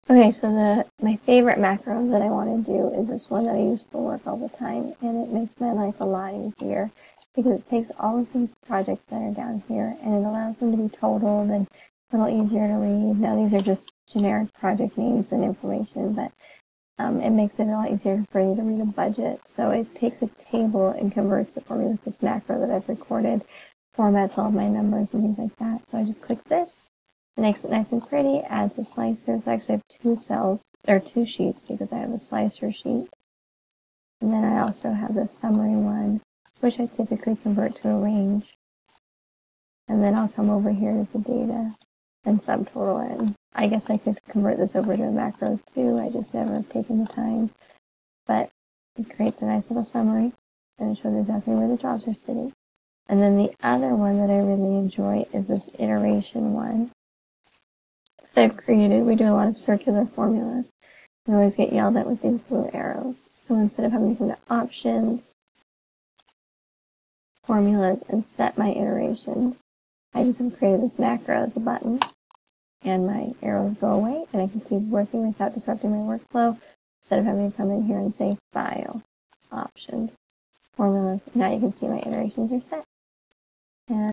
Okay, so my favorite macro that I want to do is this one that I use for work all the time, and it makes my life a lot easier because it takes all of these projects that are down here and it allows them to be totaled and a little easier to read. Now these are just generic project names and information, but it makes it a lot easier for you to read a budget. So it takes a table and converts it for me with this macro that I've recorded, formats all of my numbers and things like that. So I just click this. It makes it nice and pretty, adds a slicer. So I actually have two cells, or two sheets, because I have a slicer sheet. And then I also have the summary one, which I typically convert to a range. And then I'll come over here to the data and subtotal it. I guess I could convert this over to a macro too. I just never have taken the time. But it creates a nice little summary, and it shows exactly where the jobs are sitting. And then the other one that I really enjoy is this iteration one that I've created. We do a lot of circular formulas. I always get yelled at with these blue arrows. So instead of having to come to options, formulas, and set my iterations, I just have created this macro as a button, and my arrows go away, and I can keep working without disrupting my workflow instead of having to come in here and say file, options, formulas. Now you can see my iterations are set. And